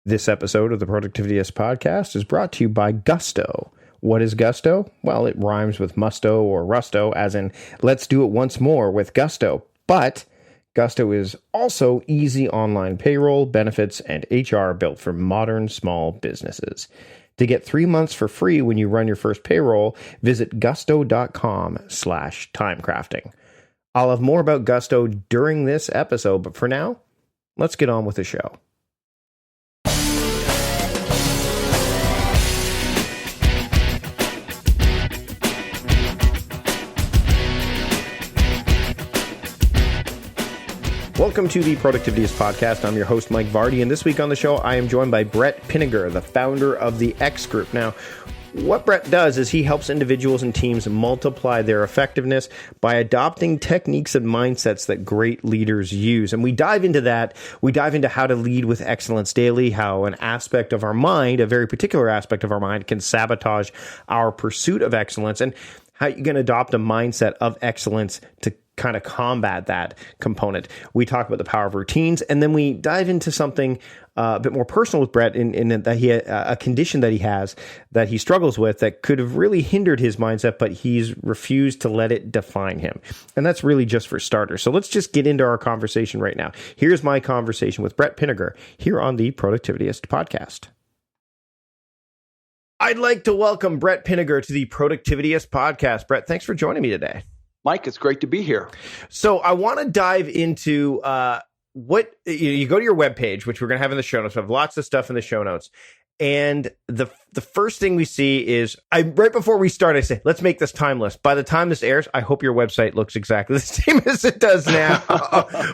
This episode of the Productivityist podcast is brought to you by Gusto. What is Gusto? Well, it rhymes with musto or rusto, as in let's do it once more with Gusto. But Gusto is also easy online payroll, benefits, and HR built for modern small businesses. To get 3 months for free when you run your first payroll, visit gusto.com/timecrafting. I'll have more about Gusto during this episode, but for now, let's get on with the show. Welcome to the Productivityist podcast. I'm your host, Mike Vardy, and this week on the show, I am joined by Brett Pinegar, the founder of the X Group. Now, what Brett does is he helps individuals and teams multiply their effectiveness by adopting techniques and mindsets that great leaders use. And we dive into that. We dive into how to lead with excellence daily, how an aspect of our mind, a very particular aspect of our mind, can sabotage our pursuit of excellence, and how you can adopt a mindset of excellence to kind of combat that component. We talk about the power of routines, and then we dive into something a bit more personal with Brett in that he a condition that he has that he struggles with that could have really hindered his mindset, but he's refused to let it define him. And that's really just for starters. So let's just get into our conversation right now. Here's my conversation with Brett Pinegar here on the Productivityist podcast. I'd like to welcome Brett Pinegar to the Productivityist podcast. Brett, thanks for joining me today. Mike, it's great to be here. So I want to dive into what you go to your webpage, which we're going to have in the show notes. I have lots of stuff in the show notes. And the first thing we see is, right before we start, I say, let's make this timeless. By the time this airs, I hope your website looks exactly the same as it does now.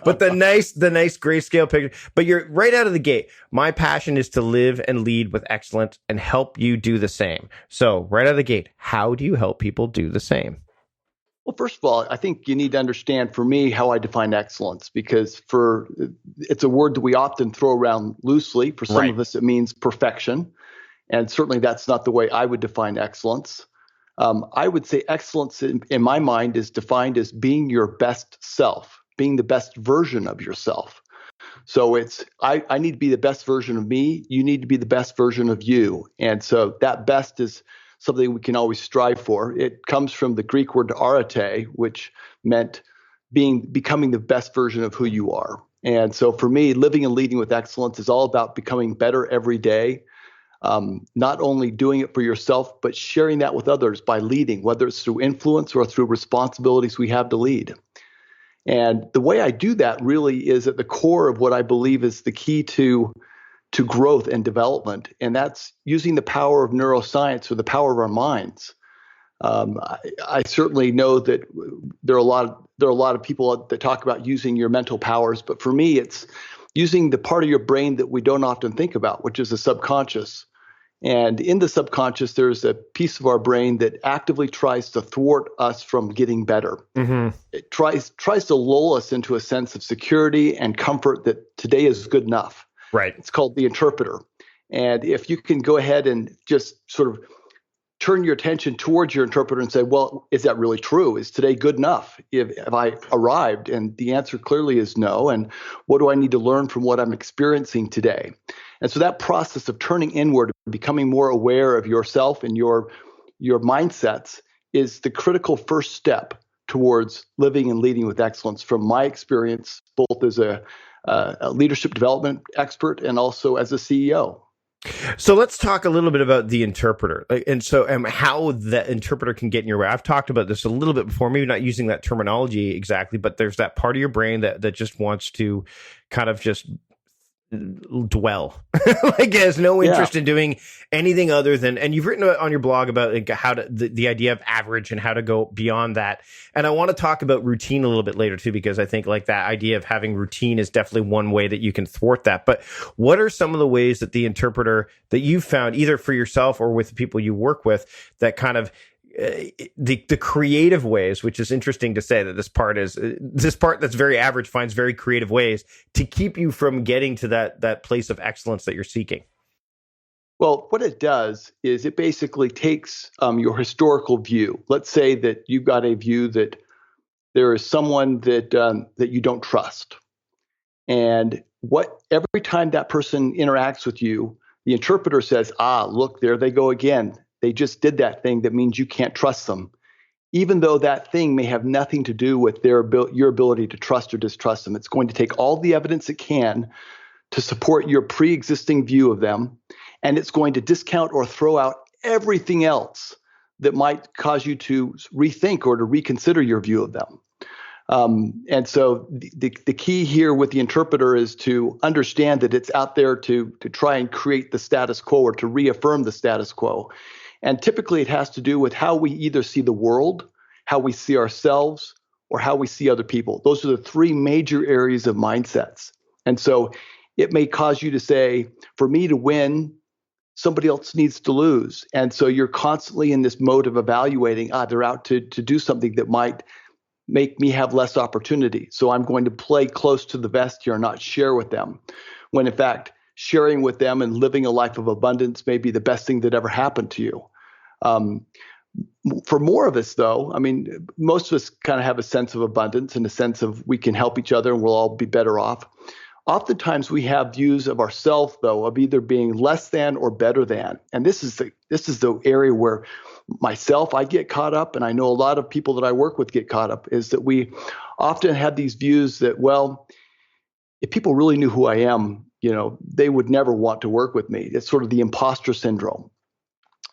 But the nice grayscale picture. But you're right out of the gate. My passion is to live and lead with excellence and help you do the same. So right out of the gate, how do you help people do the same? Well, first of all, I think you need to understand for me how I define excellence, because it's a word that we often throw around loosely. For some of us, it means perfection. And certainly that's not the way I would define excellence. I would say excellence in my mind is defined as being your best self, being the best version of yourself. So I need to be the best version of me. You need to be the best version of you. And so that best is something we can always strive for. It comes from the Greek word arete, which meant becoming the best version of who you are. And so for me, living and leading with excellence is all about becoming better every day, not only doing it for yourself, but sharing that with others by leading, whether it's through influence or through responsibilities we have to lead. And the way I do that really is at the core of what I believe is the key to growth and development, and that's using the power of neuroscience or the power of our minds. I certainly know that there are a lot of people that talk about using your mental powers, but for me, it's using the part of your brain that we don't often think about, which is the subconscious. And in the subconscious, there's a piece of our brain that actively tries to thwart us from getting better. Mm-hmm. It tries to lull us into a sense of security and comfort that today is good enough. Right. It's called the interpreter. And if you can go ahead and just sort of turn your attention towards your interpreter and say, well, is that really true? Is today good enough? Have I arrived? And the answer clearly is no. And what do I need to learn from what I'm experiencing today? And so that process of turning inward, becoming more aware of yourself and your mindsets is the critical first step towards living and leading with excellence from my experience, both as a leadership development expert and also as a CEO. So let's talk a little bit about the interpreter, and how the interpreter can get in your way. I've talked about this a little bit before, maybe not using that terminology exactly, but there's that part of your brain that just wants to kind of just dwell, like has no interest in doing anything other than, and you've written on your blog about like how to the idea of average and how to go beyond that. And I want to talk about routine a little bit later too, because I think like that idea of having routine is definitely one way that you can thwart that. But what are some of the ways that the interpreter that you've found either for yourself or with the people you work with that kind of the creative ways, which is interesting to say that this part that's very average finds very creative ways to keep you from getting to that place of excellence that you're seeking? Well, what it does is it basically takes your historical view. Let's say that you've got a view that there is someone that you don't trust, and every time that person interacts with you, the interpreter says, look, there they go again. They just did that thing that means you can't trust them. Even though that thing may have nothing to do with your ability to trust or distrust them. It's going to take all the evidence it can to support your pre-existing view of them, and it's going to discount or throw out everything else that might cause you to rethink or to reconsider your view of them. And so the key here with the interpreter is to understand that it's out there to try and create the status quo or to reaffirm the status quo. And typically it has to do with how we either see the world, how we see ourselves, or how we see other people. Those are the three major areas of mindsets. And so it may cause you to say, for me to win, somebody else needs to lose. And so you're constantly in this mode of evaluating, they're out to do something that might make me have less opportunity. So I'm going to play close to the vest here and not share with them. When in fact, sharing with them and living a life of abundance may be the best thing that ever happened to you. For more of us, though, I mean, most of us kind of have a sense of abundance and a sense of we can help each other and we'll all be better off. Oftentimes we have views of ourselves, though, of either being less than or better than. And this is the area where I get caught up, and I know a lot of people that I work with get caught up, is that we often have these views that, well, if people really knew who I am, they would never want to work with me. It's sort of the imposter syndrome.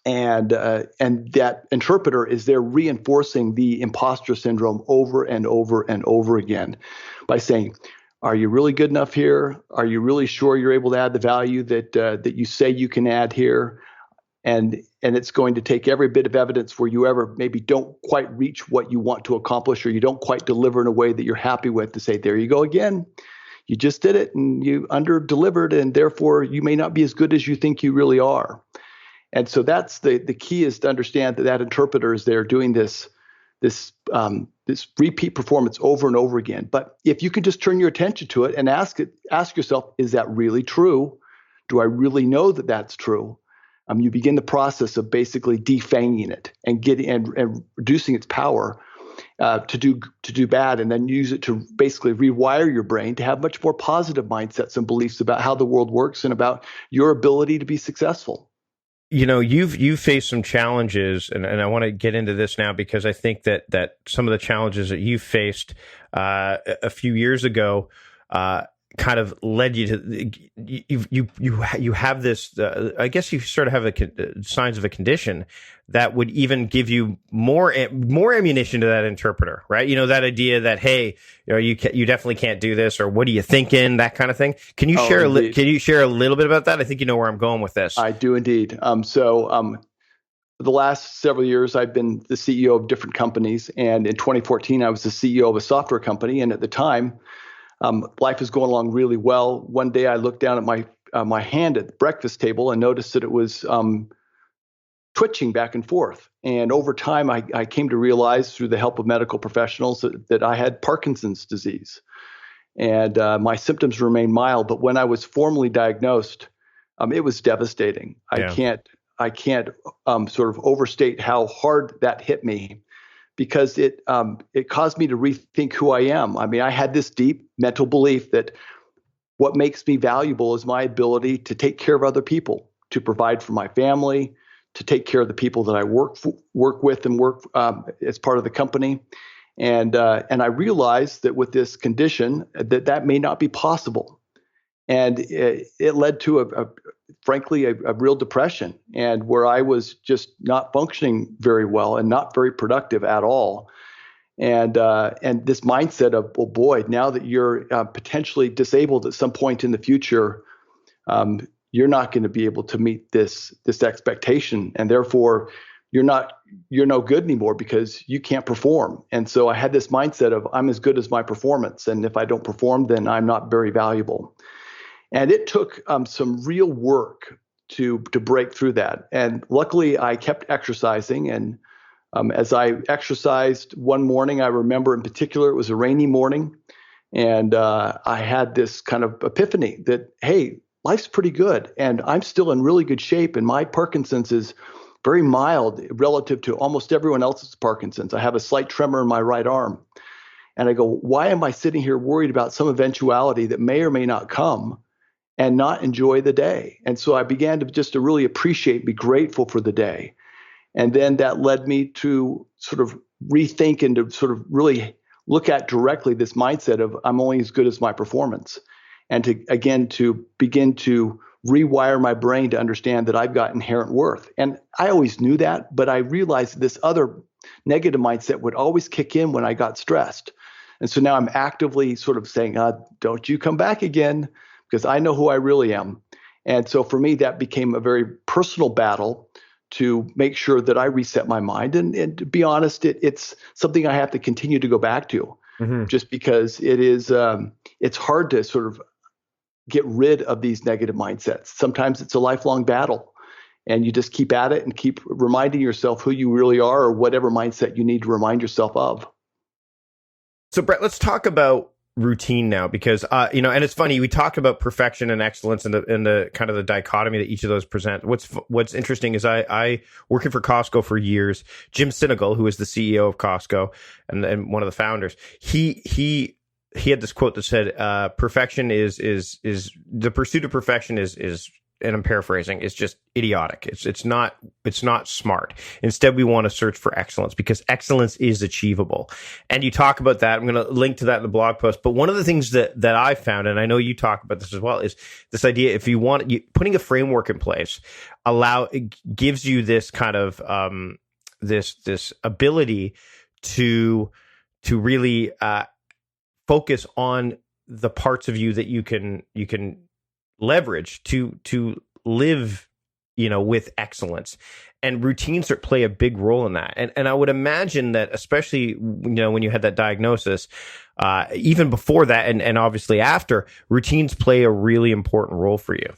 And that interpreter is there reinforcing the imposter syndrome over and over and over again by saying, are you really good enough here? Are you really sure you're able to add the value that you say you can add here? And it's going to take every bit of evidence where you ever maybe don't quite reach what you want to accomplish, or you don't quite deliver in a way that you're happy with, to say, there you go again. You just did it and you under-delivered, and therefore you may not be as good as you think you really are. And so that's the key, is to understand that interpreter is there doing this repeat performance over and over again. But if you can just turn your attention to it and ask yourself, is that really true? Do I really know that that's true? You begin the process of basically defanging it and reducing its power to do bad, and then use it to basically rewire your brain to have much more positive mindsets and beliefs about how the world works and about your ability to be successful. You've faced some challenges, and I want to get into this now because I think that some of the challenges that you faced a few years ago kind of led you to you have this. I guess you sort of have signs of a condition that would even give you more ammunition to that interpreter, right? That idea that, hey, you definitely can't do this, or what are you thinking? That kind of thing. Can you share a little bit about that? I think you know where I'm going with this. I do indeed. For the last several years, I've been the CEO of different companies, and in 2014, I was the CEO of a software company. And at the time, life was going along really well. One day, I looked down at my hand at the breakfast table and noticed that it was twitching back and forth. And over time, I came to realize through the help of medical professionals that I had Parkinson's disease. And my symptoms remained mild, but when I was formally diagnosed, it was devastating. Yeah. I can't sort of overstate how hard that hit me, because it caused me to rethink who I am. I mean, I had this deep mental belief that what makes me valuable is my ability to take care of other people, to provide for my family, to take care of the people that I work with and work as part of the company. And I realized that with this condition, that may not be possible. And it led to frankly, a real depression, and where I was just not functioning very well and not very productive at all. And this mindset of, well, boy, now that you're potentially disabled at some point in the future, you're not going to be able to meet this expectation, and therefore you're no good anymore because you can't perform. And so I had this mindset of, I'm as good as my performance, and if I don't perform, then I'm not very valuable. And it took some real work to break through that. And luckily, I kept exercising. And as I exercised one morning, I remember in particular, it was a rainy morning. And I had this kind of epiphany that, hey, life's pretty good. And I'm still in really good shape. And my Parkinson's is very mild relative to almost everyone else's Parkinson's. I have a slight tremor in my right arm. And I go, why am I sitting here worried about some eventuality that may or may not come and not enjoy the day? And so I began to really appreciate, be grateful for the day. And then that led me to sort of rethink and to sort of really look at directly this mindset of I'm only as good as my performance. And to begin to rewire my brain to understand that I've got inherent worth. And I always knew that, but I realized this other negative mindset would always kick in when I got stressed. And so now I'm actively sort of saying, don't you come back again, because I know who I really am. And so for me, that became a very personal battle to make sure that I reset my mind. And to be honest, it's something I have to continue to go back to, just because it's hard to sort of get rid of these negative mindsets. Sometimes it's a lifelong battle, and you just keep at it and keep reminding yourself who you really are, or whatever mindset you need to remind yourself of. So Brett, let's talk about routine now, because and it's funny, we talked about perfection and excellence and the kind of the dichotomy that each of those present. What's interesting is I working for Costco for years. Jim Sinegal, who is the CEO of Costco and one of the founders, he had this quote that said, perfection is the pursuit of perfection is, and I'm paraphrasing, it's just idiotic. It's not smart. Instead, we want to search for excellence, because excellence is achievable. And you talk about that. I'm going to link to that in the blog post. But one of the things that I found, and I know you talk about this as well, is this idea, if you want, putting a framework in place, it gives you this kind of this ability to really focus on the parts of you that you can leverage to live, with excellence. And routines play a big role in that. And I would imagine that, especially, when you had that diagnosis, even before that and obviously after, routines play a really important role for you.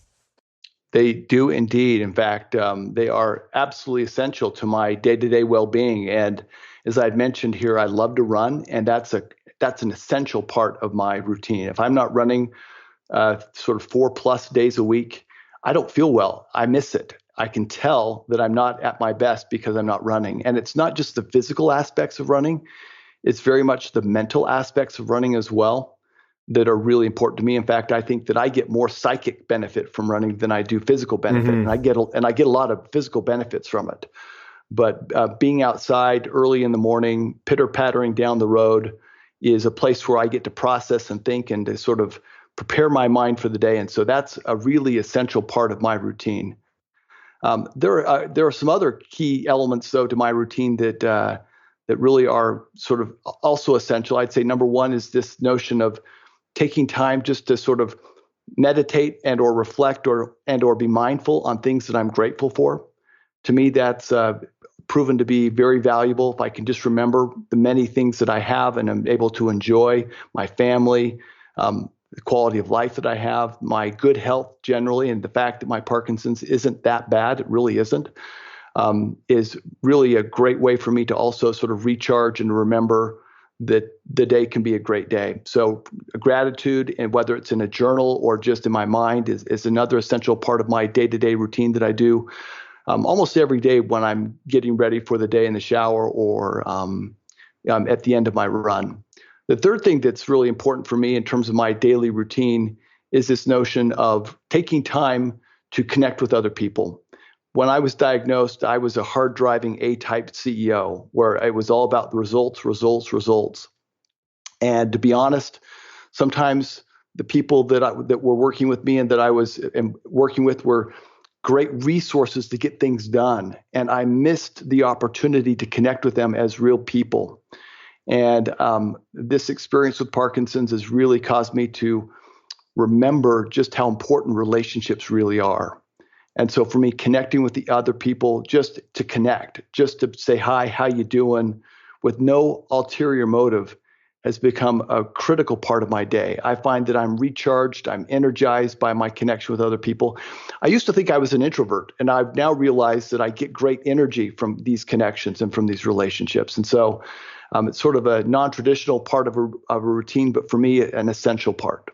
They do indeed. In fact, they are absolutely essential to my day-to-day well-being. And as I'd mentioned here, I love to run, and that's an essential part of my routine. If I'm not running sort of 4+ days a week, I don't feel well. I miss it. I can tell that I'm not at my best because I'm not running. And it's not just the physical aspects of running. It's very much the mental aspects of running as well that are really important to me. In fact, I think that I get more psychic benefit from running than I do physical benefit. And I get a lot of physical benefits from it. But being outside early in the morning, pitter-pattering down the road, is a place where I get to process and think and to sort of prepare my mind for the day. And so that's a really essential part of my routine. There are some other key elements, though, to my routine that really are sort of also essential. I'd say number one is this notion of taking time just to sort of meditate and or reflect or be mindful on things that I'm grateful for. To me, that's proven to be very valuable. If I can just remember the many things that I have and I'm able to enjoy, my family, the quality of life that I have, my good health generally, and the fact that my Parkinson's isn't that bad, it really isn't, is really a great way for me to also sort of recharge and remember that the day can be a great day. So gratitude, and whether it's in a journal or just in my mind, is another essential part of my day-to-day routine that I do almost every day when I'm getting ready for the day in the shower or at the end of my run. The third thing that's really important for me in terms of my daily routine is this notion of taking time to connect with other people. When I was diagnosed, I was a hard-driving A-type CEO where it was all about the results. And to be honest, sometimes the people that were working with me and that I was working with were great resources to get things done. And I missed the opportunity to connect with them as real people. And this experience with Parkinson's has really caused me to remember just how important relationships really are. And so for me, connecting with the other people, just to connect, just to say, hi, how you doing, with no ulterior motive, has become a critical part of my day. I find that I'm recharged, I'm energized by my connection with other people. I used to think I was an introvert, and I've now realized that I get great energy from these connections and from these relationships. And so it's sort of a non-traditional part of a routine, but for me, an essential part.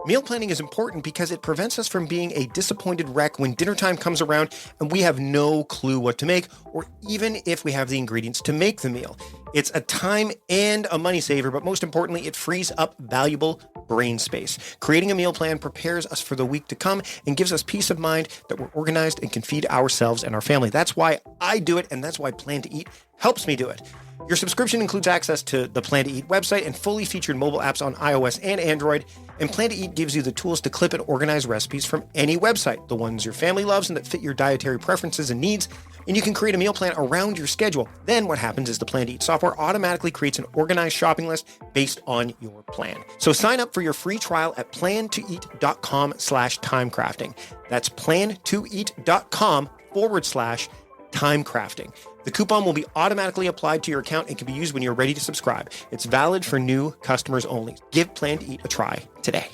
Meal planning is important because it prevents us from being a disappointed wreck when dinner time comes around and we have no clue what to make, or even if we have the ingredients to make the meal. It's a time and a money saver, but most importantly, it frees up valuable brain space. Creating a meal plan prepares us for the week to come and gives us peace of mind that we're organized and can feed ourselves and our family. That's why I do it, and that's why Plan to Eat helps me do it. Your subscription includes access to the Plan to Eat website and fully featured mobile apps on iOS and Android. And Plan to Eat gives you the tools to clip and organize recipes from any website, the ones your family loves and that fit your dietary preferences and needs. And you can create a meal plan around your schedule. Then what happens is the Plan to Eat software automatically creates an organized shopping list based on your plan. So sign up for your free trial at plantoeat.com/timecrafting. That's plantoeat.com/timecrafting. The coupon will be automatically applied to your account and can be used when you're ready to subscribe. It's valid for new customers only. Give Plan to Eat a try today.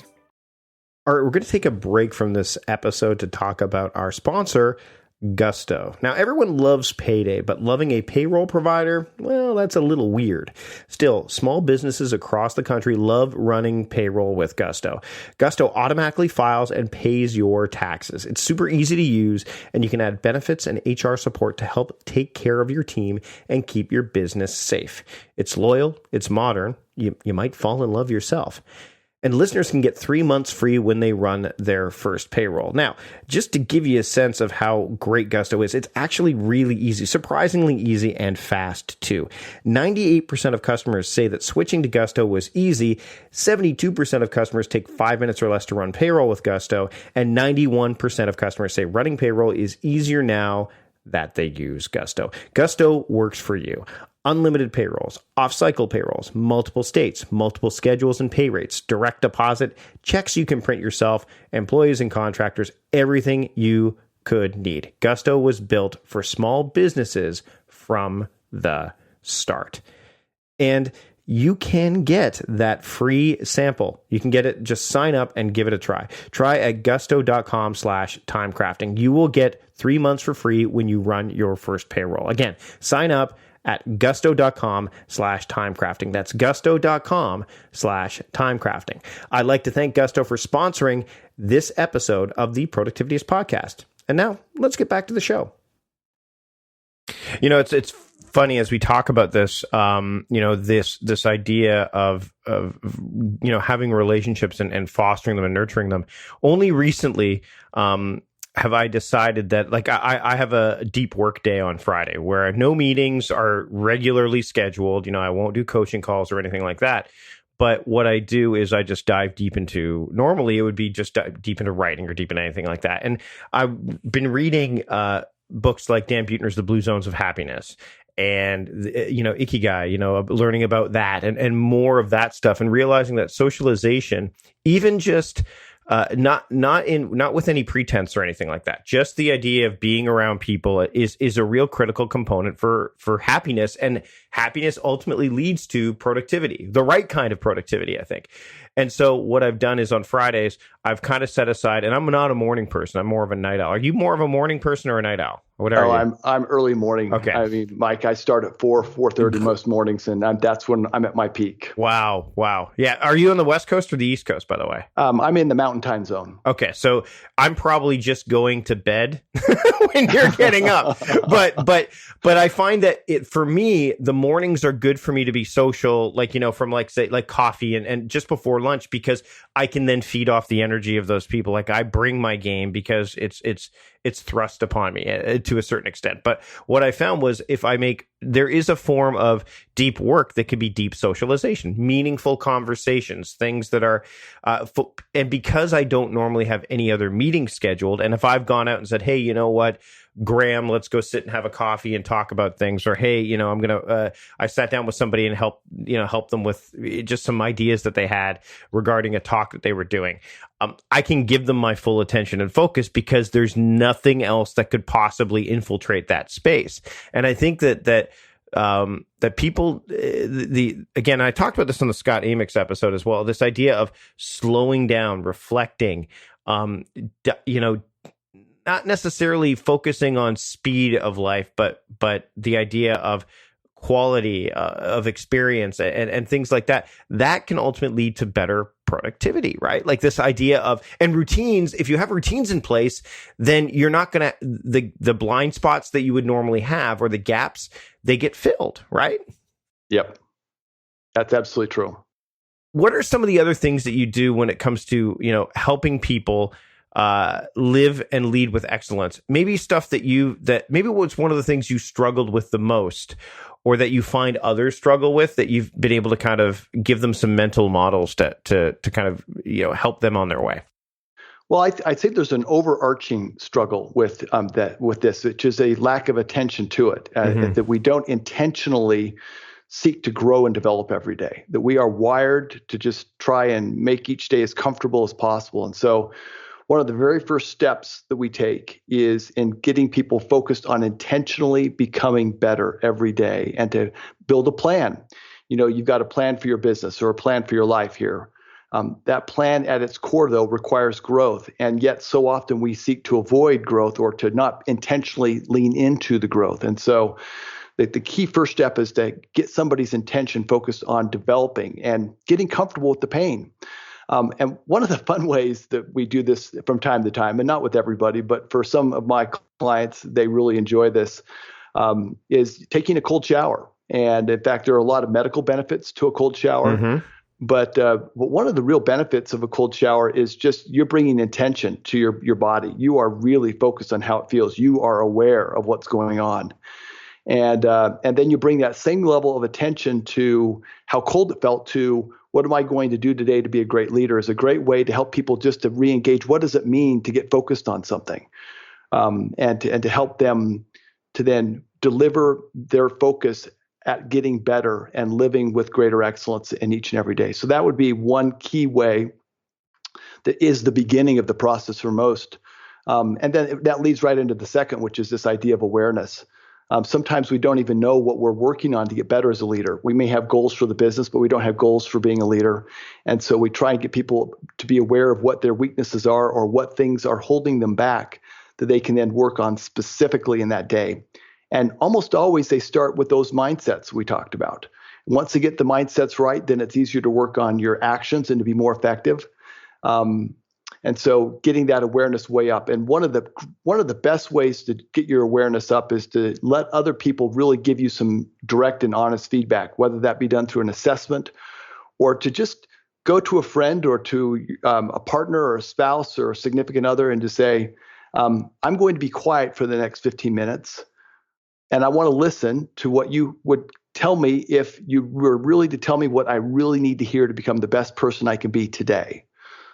All right, we're going to take a break from this episode to talk about our sponsor, Gusto. Now, everyone loves payday, but loving a payroll provider, well, that's a little weird. Still, small businesses across the country love running payroll with Gusto. Gusto automatically files and pays your taxes. It's super easy to use, and you can add benefits and HR support to help take care of your team and keep your business safe. It's loyal, it's modern, you might fall in love yourself. And listeners can get 3 months free when they run their first payroll. Now, just to give you a sense of how great Gusto is, it's actually really easy, surprisingly easy and fast too. 98% of customers say that switching to Gusto was easy. 72% of customers take 5 minutes or less to run payroll with Gusto. And 91% of customers say running payroll is easier now that they use Gusto. Gusto works for you. Unlimited payrolls, off-cycle payrolls, multiple states, multiple schedules and pay rates, direct deposit, checks you can print yourself, employees and contractors, everything you could need. Gusto was built for small businesses from the start. And you can get that free sample. You can get it, just sign up and give it a try. Try at gusto.com/timecrafting. You will get 3 months for free when you run your first payroll. Again, sign up at gusto.com/timecrafting. That's gusto.com/timecrafting. I'd like to thank Gusto for sponsoring this episode of the Productivityist podcast. And now let's get back to the show. You know, it's funny as we talk about this, this idea of having relationships and fostering them and nurturing them. Only recently, have I decided that, like, I have a deep work day on Friday where no meetings are regularly scheduled. I won't do coaching calls or anything like that. But what I do is I just dive deep into, normally it would be just deep into writing or deep into anything like that. And I've been reading books like Dan Buettner's The Blue Zones of Happiness and, Ikigai, learning about that and more of that stuff and realizing that socialization, even just not with any pretense or anything like that. Just the idea of being around people is a real critical component for happiness, and happiness ultimately leads to productivity, the right kind of productivity, I think. And so what I've done is on Fridays, I've kind of set aside, and I'm not a morning person. I'm more of a night owl. Are you more of a morning person or a night owl? What are you? I'm early morning. Okay. I mean, Mike, I start at 4:30 most mornings, and that's when I'm at my peak. Wow. Yeah. Are you on the West Coast or the East Coast, by the way? I'm in the Mountain Time Zone. Okay. So I'm probably just going to bed when you're getting up. But I find that for me, the mornings are good for me to be social, from say coffee and just before lunch, because I can then feed off the energy of those people. Like, I bring my game because it's thrust upon me to a certain extent. But what I found was there is a form of deep work that could be deep socialization, meaningful conversations, things that are, and because I don't normally have any other meetings scheduled, and if I've gone out and said, hey, you know what, Graham, let's go sit and have a coffee and talk about things, or hey, I sat down with somebody and help them with just some ideas that they had regarding a talk that they were doing. I can give them my full attention and focus because there's nothing else that could possibly infiltrate that space. And I think that people, again, I talked about this on the Scott Amix episode as well, this idea of slowing down, reflecting, not necessarily focusing on speed of life, but the idea of quality of experience and things like that can ultimately lead to better productivity, right? Like this idea of, and routines, if you have routines in place, then you're not going to, the blind spots that you would normally have or the gaps, they get filled, right? Yep. That's absolutely true. What are some of the other things that you do when it comes to, helping people live and lead with excellence? Maybe stuff that maybe what's one of the things you struggled with the most, or that you find others struggle with, that you've been able to kind of give them some mental models to kind of, help them on their way? Well, I'd say there's an overarching struggle with this, which is a lack of attention to it, that we don't intentionally seek to grow and develop every day, that we are wired to just try and make each day as comfortable as possible. And so one of the very first steps that we take is in getting people focused on intentionally becoming better every day, and to build a plan. You've got a plan for your business or a plan for your life here. That plan at its core, though, requires growth. And yet so often we seek to avoid growth or to not intentionally lean into the growth. And so the key first step is to get somebody's intention focused on developing and getting comfortable with the pain. And one of the fun ways that we do this from time to time, and not with everybody, but for some of my clients, they really enjoy this, is taking a cold shower. And in fact, there are a lot of medical benefits to a cold shower. Mm-hmm. But one of the real benefits of a cold shower is just you're bringing intention to your body. You are really focused on how it feels. You are aware of what's going on. And then you bring that same level of attention to how cold it felt to what am I going to do today to be a great leader is a great way to help people just to re-engage. What does it mean to get focused on something? And to help them to then deliver their focus at getting better and living with greater excellence in each and every day. So that would be one key way that is the beginning of the process for most. And then that leads right into the second, which is this idea of awareness. Sometimes we don't even know what we're working on to get better as a leader. We may have goals for the business, but we don't have goals for being a leader. And so we try and get people to be aware of what their weaknesses are or what things are holding them back that they can then work on specifically in that day. And almost always they start with those mindsets we talked about. Once they get the mindsets right, then it's easier to work on your actions and to be more effective. And so getting that awareness way up. And one of the best ways to get your awareness up is to let other people really give you some direct and honest feedback, whether that be done through an assessment or to just go to a friend or to a partner or a spouse or a significant other and to say, I'm going to be quiet for the next 15 minutes. And I want to listen to what you would tell me if you were really to tell me what I really need to hear to become the best person I can be today.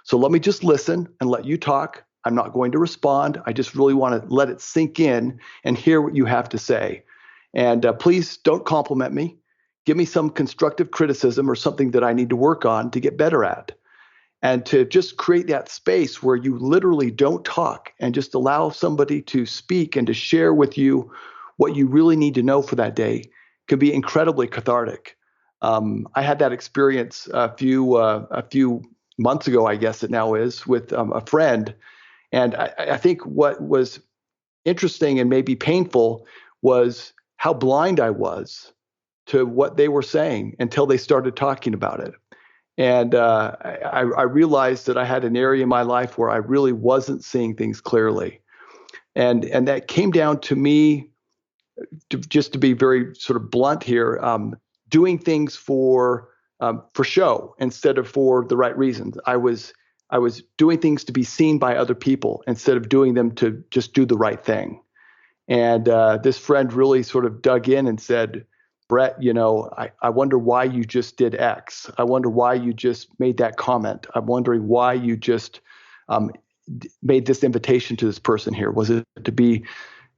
So let me just listen and let you talk. I'm not going to respond. I just really want to let it sink in and hear what you have to say. And please don't compliment me. Give me some constructive criticism or something that I need to work on to get better at. And to just create that space where you literally don't talk and just allow somebody to speak and to share with you what you really need to know for that day can be incredibly cathartic. I had that experience a few months ago, I guess it now is, with a friend. And I think what was interesting and maybe painful was how blind I was to what they were saying until they started talking about it. And I realized that I had an area in my life where I really wasn't seeing things clearly. And that came down to me, just to be very sort of blunt here, doing things for show instead of for the right reasons. I was doing things to be seen by other people instead of doing them to just do the right thing. And this friend really sort of dug in and said, Brett, I wonder why you just did X. I wonder why you just made that comment. I'm wondering why you just made this invitation to this person here. Was it to be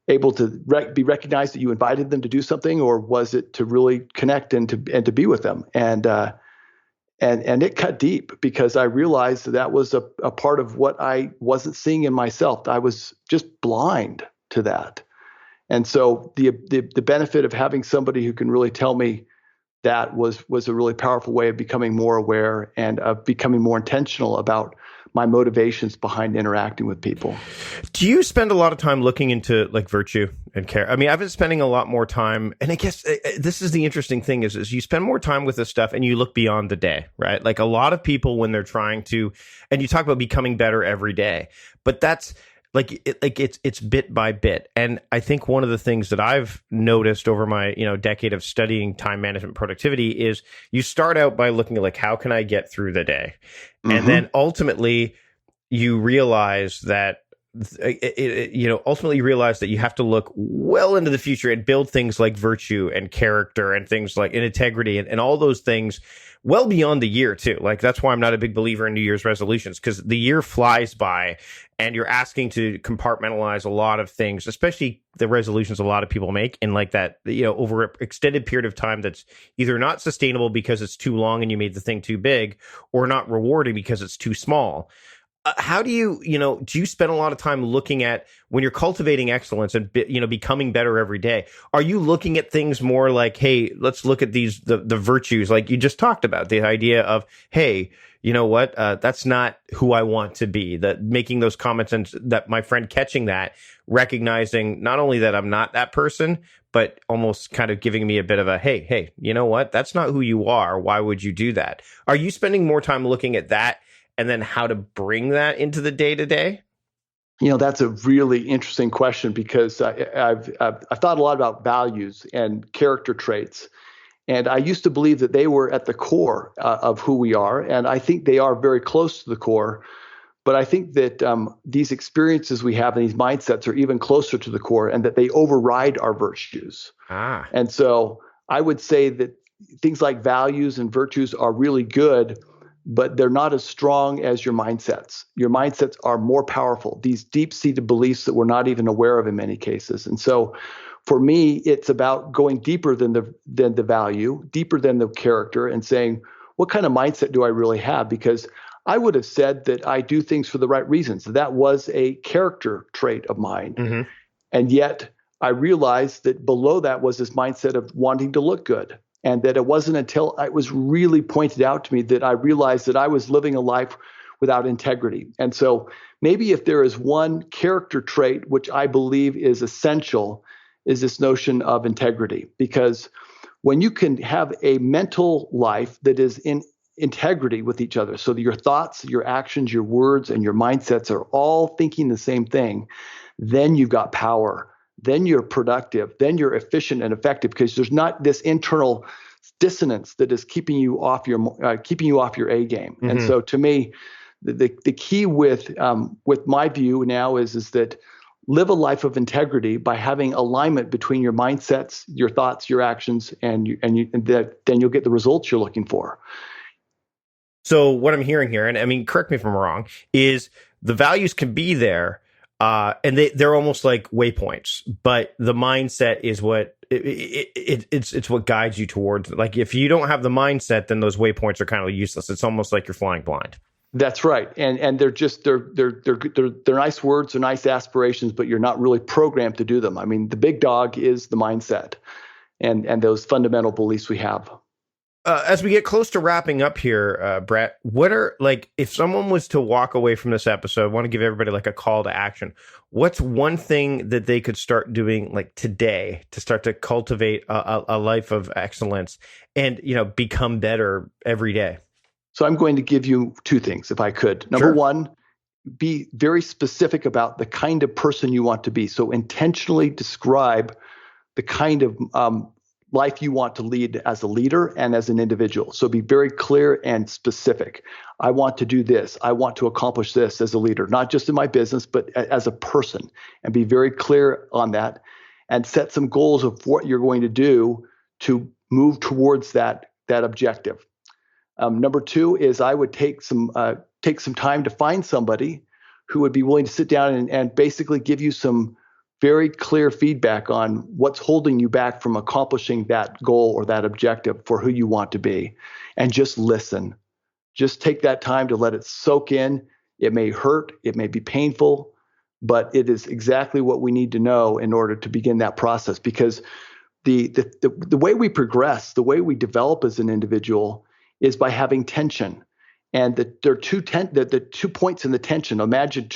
able to be recognized that you invited them to do something, or was it to really connect and to be with them? And it cut deep because I realized that was a part of what I wasn't seeing in myself. I was just blind to that. And so the benefit of having somebody who can really tell me that was a really powerful way of becoming more aware and of becoming more intentional about my motivations behind interacting with people. Do you spend a lot of time looking into like virtue and care? I mean, I've been spending a lot more time, and I guess this is the interesting thing is you spend more time with this stuff and you look beyond the day, right? Like a lot of people when they're trying to, and you talk about becoming better every day, but that's it's bit by bit. And I think one of the things that I've noticed over my decade of studying time management productivity is you start out by looking at like, how can I get through the day, and then ultimately you realize that ultimately you realize that you have to look well into the future and build things like virtue and character and things like integrity and all those things well beyond the year too. Like, that's why I'm not a big believer in New Year's resolutions, because the year flies by and you're asking to compartmentalize a lot of things, especially the resolutions a lot of people make in like that, over an extended period of time that's either not sustainable because it's too long and you made the thing too big, or not rewarding because it's too small. How do you, do you spend a lot of time looking at when you're cultivating excellence and, becoming better every day? Are you looking at things more like, hey, let's look at the virtues like you just talked about, the idea of, hey, you know what, that's not who I want to be, that making those comments and that my friend catching that, recognizing not only that I'm not that person, but almost kind of giving me a bit of a, hey, you know what, that's not who you are. Why would you do that? Are you spending more time looking at that and then how to bring that into the day-to-day? That's a really interesting question, because I've thought a lot about values and character traits. And I used to believe that they were at the core of who we are. And I think they are very close to the core. But I think that these experiences we have and these mindsets are even closer to the core, and that they override our virtues. And so I would say that things like values and virtues are really good, but they're not as strong as your mindsets. Your mindsets are more powerful, these deep-seated beliefs that we're not even aware of in many cases. And so for me, it's about going deeper than the value, deeper than the character, and saying, what kind of mindset do I really have? Because I would have said that I do things for the right reasons. That was a character trait of mine. And yet I realized that below that was this mindset of wanting to look good. And that it wasn't until it was really pointed out to me that I realized that I was living a life without integrity. And so maybe if there is one character trait which I believe is essential, is this notion of integrity. Because when you can have a mental life that is in integrity with each other, so that your thoughts, your actions, your words, and your mindsets are all thinking the same thing, then you've got power. Then you're productive, then you're efficient and effective, because there's not this internal dissonance that is keeping you off your A game. And so to me, the key with my view now is that live a life of integrity by having alignment between your mindsets, your thoughts, your actions, and then you'll get the results you're looking for. So what I'm hearing here, and I mean, correct me if I'm wrong, is the values can be there, and they're almost like waypoints, but the mindset is what it's what guides you towards. Like, if you don't have the mindset, then those waypoints are kind of useless. It's almost like you're flying blind. That's right, and they're nice words, they're nice aspirations, but you're not really programmed to do them. I mean, the big dog is the mindset, and those fundamental beliefs we have. As we get close to wrapping up here, Brett, what are, like, if someone was to walk away from this episode, I want to give everybody like a call to action. What's one thing that they could start doing like today to start to cultivate a life of excellence and, become better every day? So I'm going to give you two things, if I could. Number one, be very specific about the kind of person you want to be. So intentionally describe the kind of life you want to lead as a leader and as an individual. So be very clear and specific. I want to do this. I want to accomplish this as a leader, not just in my business, but as a person, and be very clear on that, and set some goals of what you're going to do to move towards that objective. Number two is I would take some time to find somebody who would be willing to sit down and basically give you some very clear feedback on what's holding you back from accomplishing that goal or that objective for who you want to be. And just listen. Just take that time to let it soak in. It may hurt, it may be painful, but it is exactly what we need to know in order to begin that process. Because the way we progress, the way we develop as an individual is by having tension. And there are the 2 points in the tension. Imagine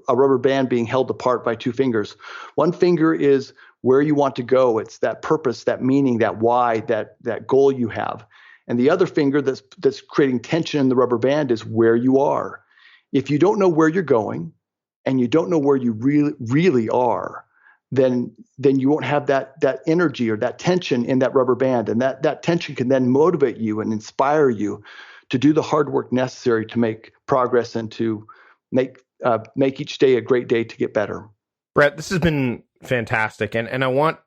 a rubber band being held apart by two fingers. One finger is where you want to go. It's that purpose, that meaning, that why, that goal you have. And the other finger that's creating tension in the rubber band is where you are. If you don't know where you're going, and you don't know where you really are, then you won't have that energy or that tension in that rubber band. And that tension can then motivate you and inspire you to do the hard work necessary to make progress and to make each day a great day to get better. Brett, this has been fantastic. And I want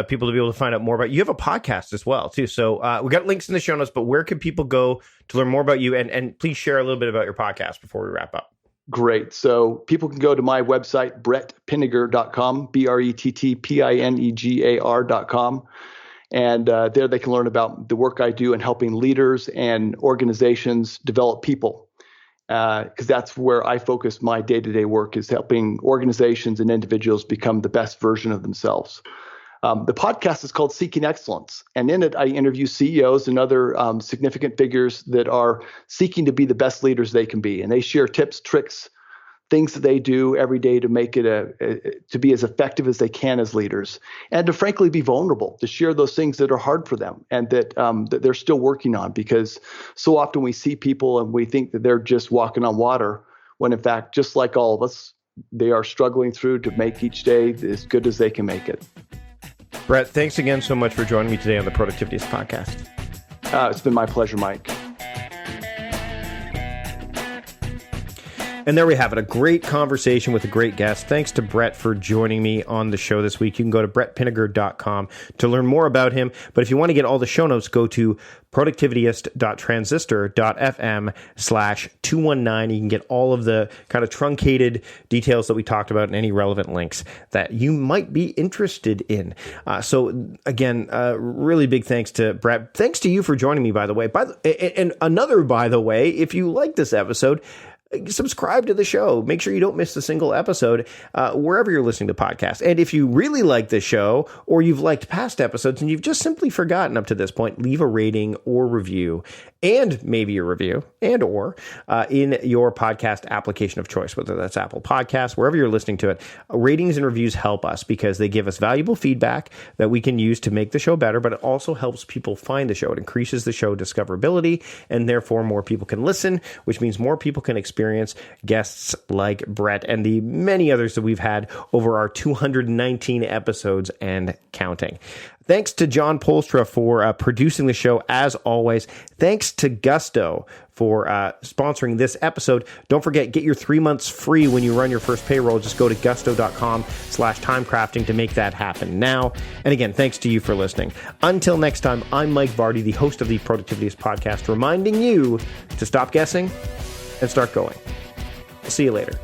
people to be able to find out more about you. You have a podcast as well, too. So we got links in the show notes, but where can people go to learn more about you? And please share a little bit about your podcast before we wrap up. Great. So people can go to my website, brettpinegar.com, BRETTPINEGAR.com. And there they can learn about the work I do in helping leaders and organizations develop people. Because that's where I focus my day-to-day work, is helping organizations and individuals become the best version of themselves. The podcast is called Seeking Excellence, and in it I interview CEOs and other significant figures that are seeking to be the best leaders they can be, and they share tips, tricks, things that they do every day to make it to be as effective as they can as leaders, and to frankly be vulnerable, to share those things that are hard for them and that they're still working on, because so often we see people and we think that they're just walking on water, when in fact, just like all of us, they are struggling through to make each day as good as they can make it. Brett, thanks again so much for joining me today on the Productivityist Podcast. It's been my pleasure, Mike. And there we have it, a great conversation with a great guest. Thanks to Brett for joining me on the show this week. You can go to brettpinegar.com to learn more about him. But if you want to get all the show notes, go to productivityist.transistor.fm/219. You can get all of the kind of truncated details that we talked about and any relevant links that you might be interested in. So again, really big thanks to Brett. Thanks to you for joining me, by the way. And another, by the way, if you like this episode, subscribe to the show. Make sure you don't miss a single episode wherever you're listening to podcasts. And if you really like the show, or you've liked past episodes and you've just simply forgotten up to this point, leave a rating or review, and maybe a review or in your podcast application of choice, whether that's Apple Podcasts, wherever you're listening to it. Ratings and reviews help us because they give us valuable feedback that we can use to make the show better, but it also helps people find the show. It increases the show discoverability, and therefore more people can listen, which means more people can experience guests like Brett and the many others that we've had over our 219 episodes and counting. Thanks to John Polstra for producing the show, as always. Thanks to Gusto for sponsoring this episode. Don't forget, get your 3 months free when you run your first payroll. Just go to gusto.com/timecrafting to make that happen now. And again, thanks to you for listening. Until next time, I'm Mike Vardy, the host of the Productivityist Podcast, reminding you to stop guessing and start going. See you later.